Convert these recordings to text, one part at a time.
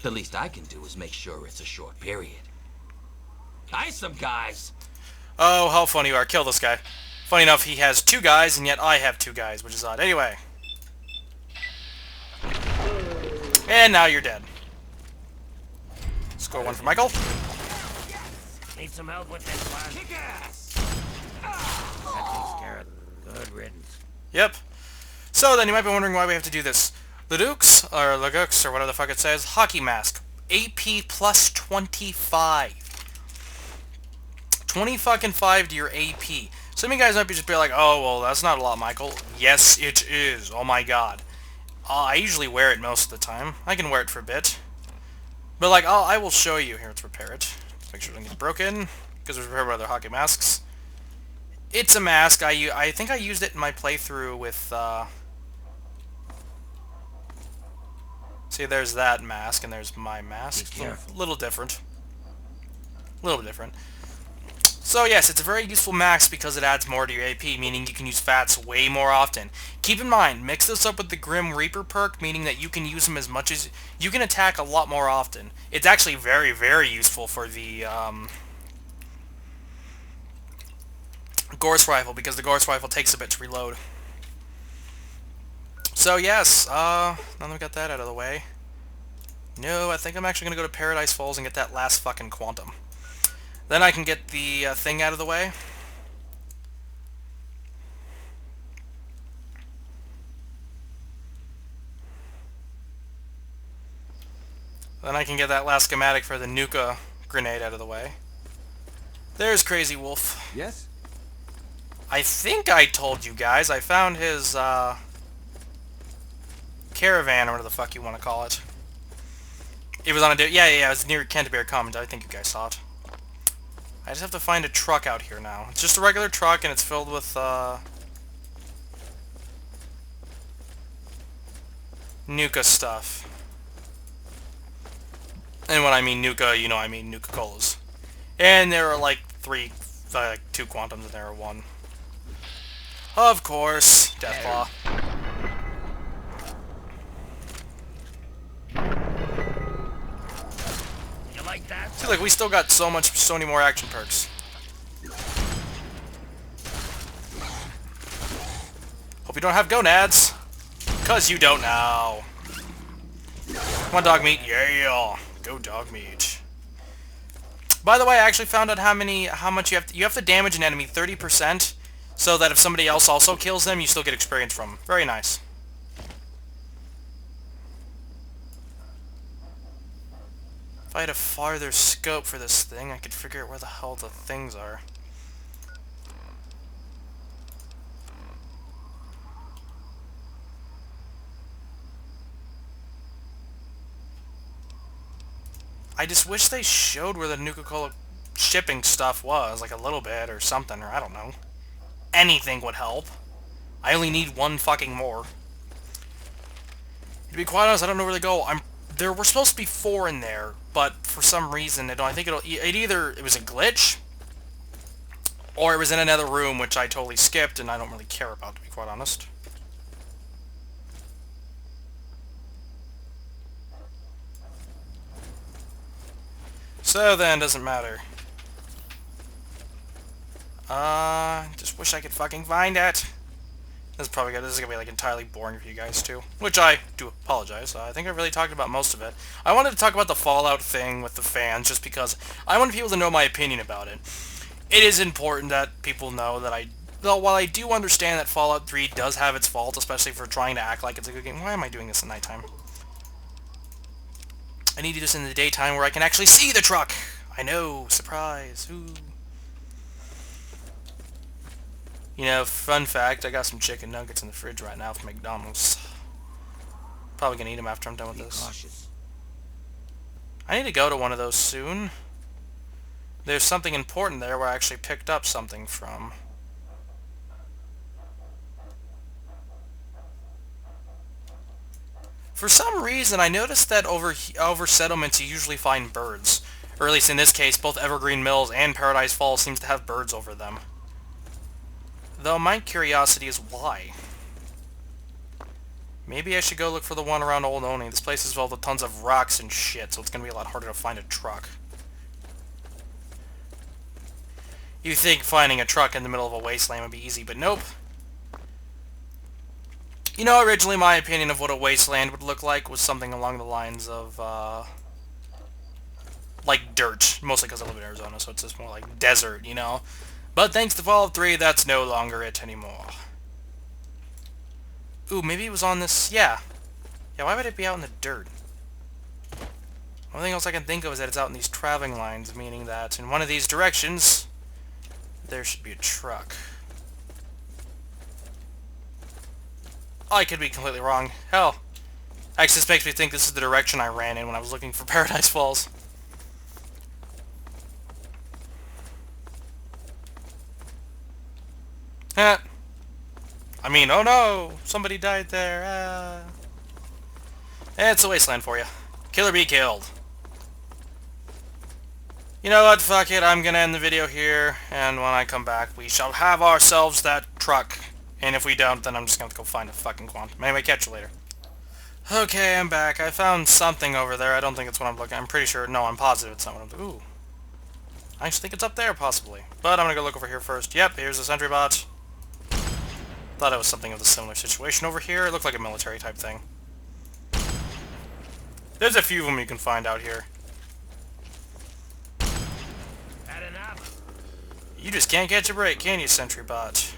The least I can do is make sure it's a short period. Ice them, guys! Oh, how funny you are. Kill this guy. Funny enough, he has 2 guys, and yet I have 2 guys, which is odd. Anyway. And now you're dead. Score 1 for Michael. Need some help with this one? Kick ass! That takes care of it. Good riddance. Yep. So then you might be wondering why we have to do this. Leduc's, or Legux, or whatever the fuck it says, hockey mask. AP plus 25. 20 fucking 5 to your AP. Some of you guys might just be like, oh, well, that's not a lot, Michael. Yes, it is. Oh my god. I usually wear it most of the time. I can wear it for a bit. But, like, I will show you. Here, let's repair it. Let's make sure it doesn't get broken, because it was repaired by other hockey masks. It's a mask. I think I used it in my playthrough with, See, there's that mask, and there's my mask. Be careful. A little different. A little bit different. So yes, it's a very useful mask because it adds more to your AP, meaning you can use VATS way more often. Keep in mind, mix this up with the Grim Reaper perk, meaning that you can use them as much as... You can attack a lot more often. It's actually very, very useful for the Gorse Rifle, because the Gorse Rifle takes a bit to reload. So yes, now that we got that out of the way... No, I think I'm actually going to go to Paradise Falls and get that last fucking Quantum. Then I can get the thing out of the way. Then I can get that last schematic for the Nuka grenade out of the way. There's Crazy Wolf. Yes? I think I told you guys I found his caravan, or whatever the fuck you want to call it. It was on a... Yeah, it was near Canterbury Commons. I think you guys saw it. I just have to find a truck out here now. It's just a regular truck, and it's filled with, Nuka stuff. And when I mean Nuka, you know I mean Nuka-Colas. And there are, like, 2 Quantums in there, or 1. Of course, Deathclaw. Like that? See, like, we still got so many more action perks. Hope you don't have gonads. 'Cause you don't now. Come on, dog meat. Yeah. Go dog meat. By the way, I actually found out how much you have to damage an enemy 30%, so that if somebody else also kills them, you still get experience from them. Very nice. If I had a farther scope for this thing, I could figure out where the hell the things are. I just wish they showed where the Nuka-Cola shipping stuff was, like a little bit or something, or I don't know. Anything would help. I only need 1 fucking more. To be quite honest, I don't know where they go. There were supposed to be 4 in there, but for some reason, I think it was a glitch, or it was in another room, which I totally skipped, and I don't really care about, to be quite honest. So then, doesn't matter. Just wish I could fucking find it. This is gonna be like entirely boring for you guys too, which I do apologize. I think I really talked about most of it. I wanted to talk about the Fallout thing with the fans, just because I wanted people to know my opinion about it. It is important that people know that while I do understand that Fallout 3 does have its faults, especially for trying to act like it's a good game. Why am I doing this at nighttime? I need to do this in the daytime where I can actually see the truck! I know, surprise, ooh. You know, fun fact, I got some chicken nuggets in the fridge right now from McDonald's. Probably gonna eat them after I'm done with this. Cautious. I need to go to one of those soon. There's something important there where I actually picked up something from. For some reason, I noticed that over settlements you usually find birds. Or at least in this case, both Evergreen Mills and Paradise Falls seems to have birds over them. Though my curiosity is why. Maybe I should go look for the one around Old Oni. This place is filled with tons of rocks and shit, so it's gonna be a lot harder to find a truck. You think finding a truck in the middle of a wasteland would be easy, but nope. You know, originally my opinion of what a wasteland would look like was something along the lines of, like dirt. Mostly because I live in Arizona, so it's just more like desert, you know? But thanks to Fallout 3, that's no longer it anymore. Ooh, maybe it was on this... Yeah. Yeah, why would it be out in the dirt? One thing else I can think of is that it's out in these traveling lines, meaning that in one of these directions, there should be a truck. I could be completely wrong. Hell, actually this makes me think this is the direction I ran in when I was looking for Paradise Falls. Heh. I mean, oh no! Somebody died there. It's a wasteland for you. Kill or be killed. You know what? Fuck it. I'm gonna end the video here, and when I come back, we shall have ourselves that truck. And if we don't, then I'm just gonna go find a fucking quantum. Anyway, catch you later. Okay, I'm back. I found something over there. I don't think it's what I'm looking. I'm pretty sure. No, I'm positive it's not what I'm. Ooh. I actually think it's up there, possibly. But I'm gonna go look over here first. Yep, here's the sentry bot. Thought it was something of a similar situation over here. It looked like a military type thing. There's a few of them you can find out here. Had enough? You just can't catch a break, can you, sentry bot?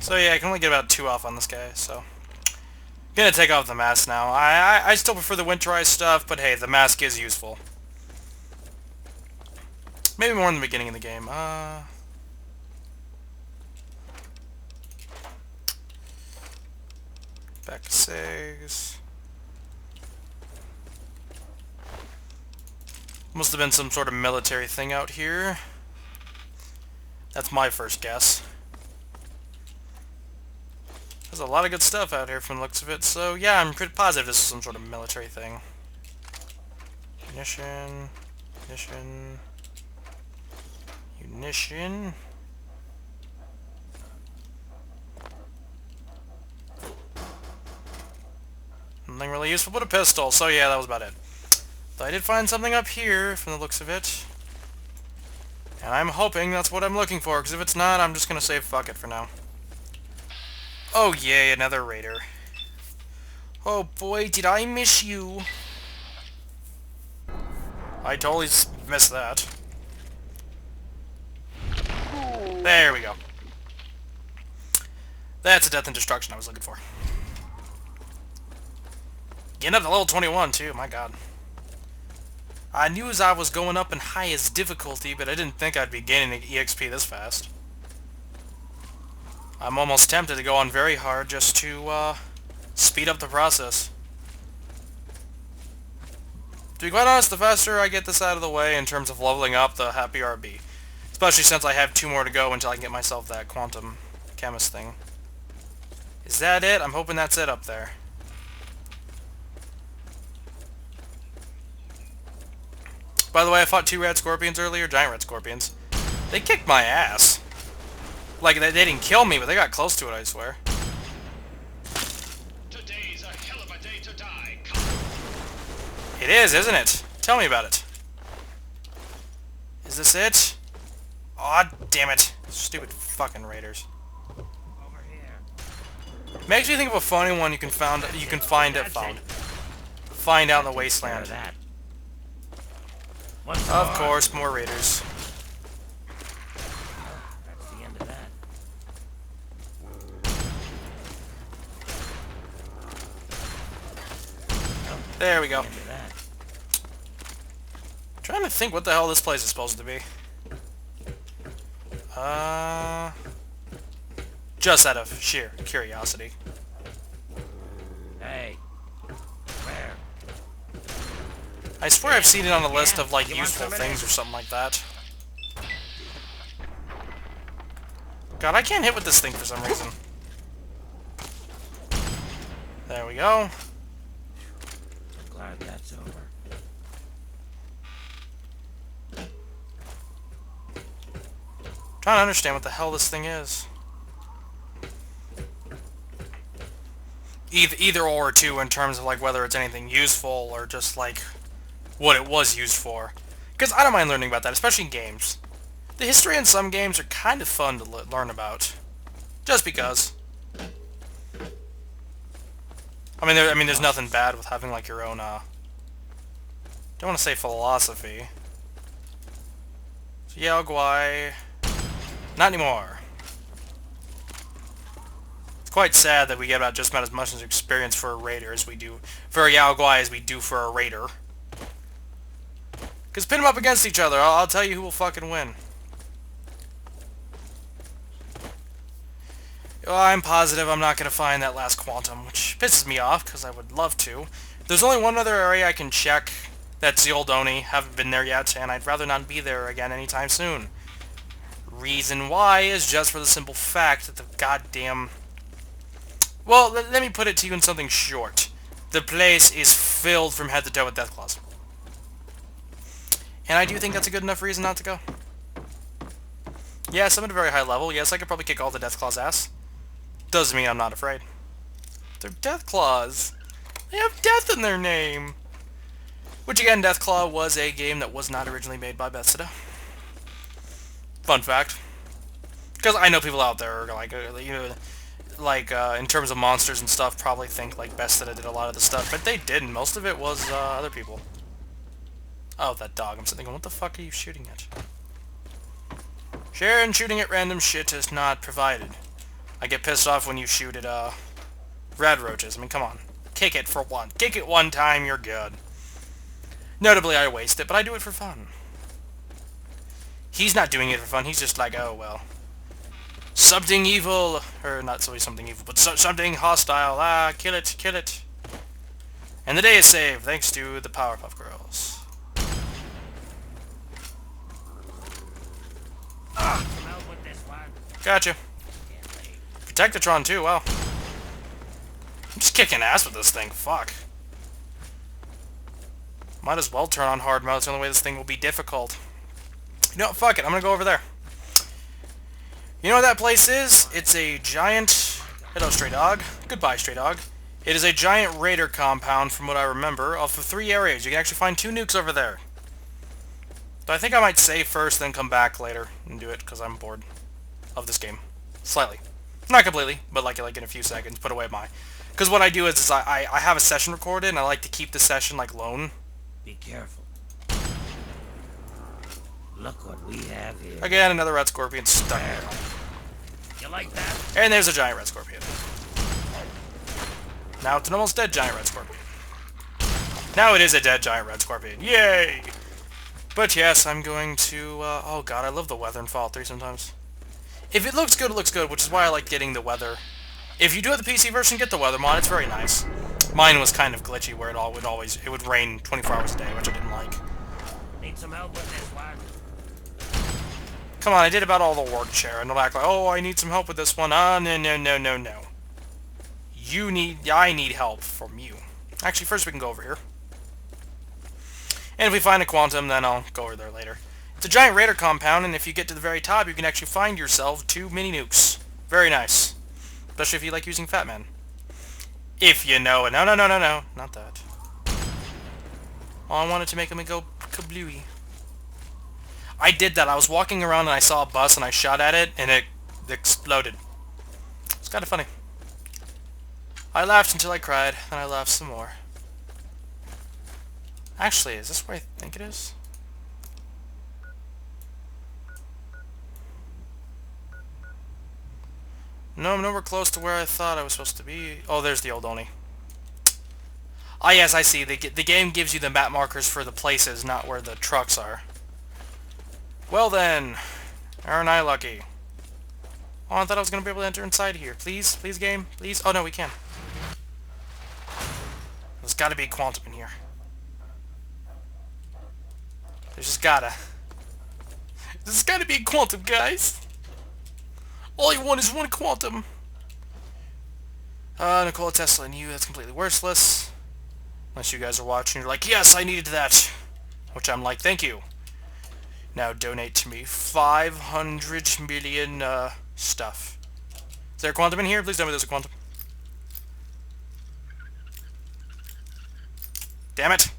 So yeah, I can only get about 2 off on this guy, so... Gonna take off the mask now. I still prefer the winterized stuff, but hey, the mask is useful. Maybe more in the beginning of the game. Back to 6. Must have been some sort of military thing out here. That's my first guess. There's a lot of good stuff out here from the looks of it, so yeah, I'm pretty positive this is some sort of military thing. Munition. Munition. Munition. Nothing really useful but a pistol, so yeah, that was about it. But I did find something up here from the looks of it. And I'm hoping that's what I'm looking for, because if it's not, I'm just gonna say fuck it for now. Oh yay, another raider. Oh boy, did I miss you. I totally missed that. There we go. That's a death and destruction I was looking for. Getting up to level 21 too, my god. I knew as I was going up in highest difficulty, but I didn't think I'd be gaining EXP this fast. I'm almost tempted to go on very hard just to speed up the process. To be quite honest, the faster I get this out of the way in terms of leveling up, the happier I'll be. Especially since I have 2 more to go until I can get myself that quantum chemist thing. Is that it? I'm hoping that's it up there. By the way, I fought 2 red scorpions earlier, giant red scorpions. They kicked my ass. Like, they didn't kill me, but they got close to it, I swear. Today's a hell of a day to die. It is, isn't it? Tell me about it. Is this it? Aw, damn it. Stupid fucking raiders. Over here. Makes me think of a funny one you can find out in the wasteland. That. Of course, more raiders. That's the end of that. There we go. End of that. Trying to think what the hell this place is supposed to be. Just out of sheer curiosity. Hey. Where? I swear I've seen it on a list of, like, You want useful some of things this? or something like that. God, I can't hit with this thing for some reason. There we go. I'm glad that's over. Trying to understand what the hell this thing is. Either or, too, in terms of, like, whether it's anything useful or just, like, what it was used for. Because I don't mind learning about that, especially in games. The history in some games are kind of fun to learn about. Just because. I mean, there's nothing bad with having, like, your own, don't want to say philosophy. So, yeah, Guai. Not anymore. It's quite sad that we get about just about as much experience for a raider as we do for a Yao Guai as we do for a raider. Because pin them up against each other, I'll tell you who will fucking win. Well, I'm positive I'm not going to find that last quantum, which pisses me off, because I would love to. There's only one other area I can check. That's the Old Oni. Haven't been there yet, and I'd rather not be there again anytime soon. Reason why is just for the simple fact that the goddamn... Well, let me put it to you in something short. The place is filled from head to toe with Deathclaws. And I do think that's a good enough reason not to go. Yes, I'm at a very high level. Yes, I could probably kick all the Deathclaws' ass. Doesn't mean I'm not afraid. They're Deathclaws. They have death in their name. Which again, Deathclaw was a game that was not originally made by Bethesda. Fun fact. Because I know people out there are like, in terms of monsters and stuff, probably think like Bethesda did a lot of the stuff, but they didn't. Most of it was other people. Oh, that dog. I'm sitting going, what the fuck are you shooting at? Sharing shooting at random shit is not provided. I get pissed off when you shoot at, red roaches. I mean, come on. Kick it for one. Kick it one time, you're good. Notably, I waste it, but I do it for fun. He's not doing it for fun. He's just like, oh, well. Something evil. Or, not solely something evil, but something hostile. Ah, kill it, kill it. And the day is saved, thanks to the Powerpuff Girls. Come out with this one. Gotcha. Protectatron too, wow. I'm just kicking ass with this thing, fuck. Might as well turn on hard mode, it's the only way this thing will be difficult. You know what, fuck it, I'm gonna go over there. You know what that place is? It's a giant... Hello, stray dog. Goodbye, stray dog. It is a giant raider compound, from what I remember, of 3 areas. You can actually find 2 nukes over there. So I think I might save first, then come back later and do it, because I'm bored of this game. Slightly. Not completely, but like in a few seconds, put away my... Because what I do is I have a session recorded, and I like to keep the session, like, lone. Be careful. Look what we have here. Again, another red scorpion stuck here. You like that? And there's a giant red scorpion. Now it's an almost dead giant red scorpion. Now it is a dead giant red scorpion. Yay! But yes, I'm going to... oh god, I love the weather in Fallout 3 sometimes. If it looks good, it looks good, which is why I like getting the weather. If you do have the PC version, get the weather mod. It's very nice. Mine was kind of glitchy, where it would rain 24 hours a day, which I didn't like. Need some help with this one. Come on, I did about all the work, Sharon. Don't act like, oh, I need some help with this one. Ah, no, no, no, no, no. I need help from you. Actually, first we can go over here. And if we find a quantum, then I'll go over there later. It's a giant raider compound, and if you get to the very top, you can actually find yourself 2 mini nukes. Very nice. Especially if you like using Fat Man. If you know it. No, no, no, no, no. Not that. Oh, I wanted to make him go kablooey. I did that. I was walking around and I saw a bus and I shot at it and it exploded. It's kind of funny. I laughed until I cried, then I laughed some more. Actually, is this where I think it is? No, I'm nowhere close to where I thought I was supposed to be. Oh, there's the old Oni. Ah, yes, I see. The game gives you the map markers for the places, not where the trucks are. Well then, aren't I lucky? Oh, I thought I was going to be able to enter inside here. Please? Please, game? Please? Oh, no, we can. There's got to be a quantum in here. There's just gotta. There's got to be a quantum, guys. All you want is one quantum. Nikola Tesla and you, that's completely worthless. Unless you guys are watching, you're like, yes, I needed that. Which I'm like, thank you. Now donate to me 500 million, stuff. Is there a quantum in here? Please tell me there's a quantum. Damn it!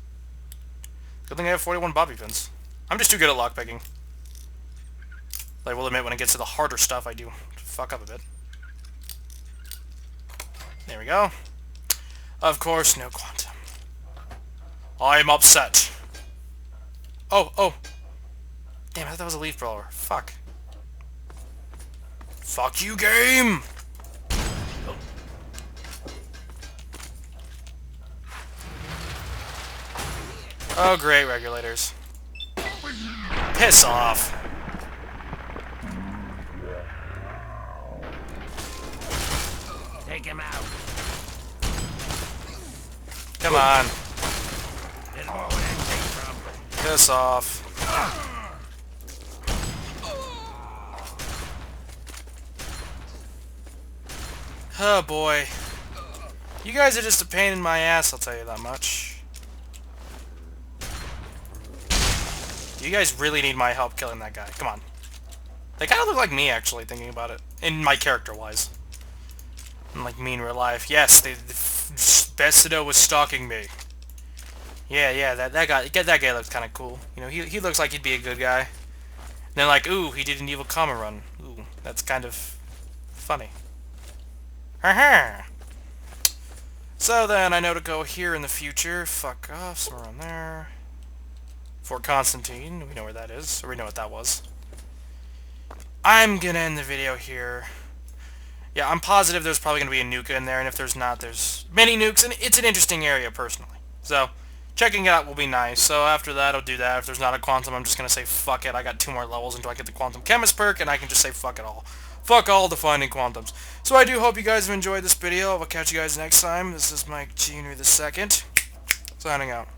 Good thing I have 41 bobby pins. I'm just too good at lockpicking. I will admit, when it gets to the harder stuff, I do fuck up a bit. There we go. Of course, no quantum. I'm upset. Oh. Damn, I thought that was a leaf blower. Fuck. Fuck you, game! Oh, great, regulators. Piss off. Take him out. Come on. There's more where that came from. Piss off. Oh boy. You guys are just a pain in my ass, I'll tell you that much. You guys really need my help killing that guy. Come on. They kind of look like me, actually, thinking about it. In my character-wise. And like me in real life. Yes, Bessido was stalking me. Yeah, that guy looks kind of cool. You know, he looks like he'd be a good guy. And then like, ooh, he did an evil comma run. Ooh, that's kind of funny. Haha. So then I know to go here in the future. Fuck off, somewhere on there. Fort Constantine, we know where that is, or we know what that was. I'm gonna end the video here. Yeah, I'm positive there's probably gonna be a nuke in there, and if there's not, there's many nukes, and it's an interesting area, personally. So, checking it out will be nice. So after that, I'll do that. If there's not a quantum, I'm just gonna say fuck it. I got 2 more levels until I get the quantum chemist perk, and I can just say fuck it all. Fuck all the finding quantums. So I do hope you guys have enjoyed this video. I will catch you guys next time. This is Mike Jr. II, signing out.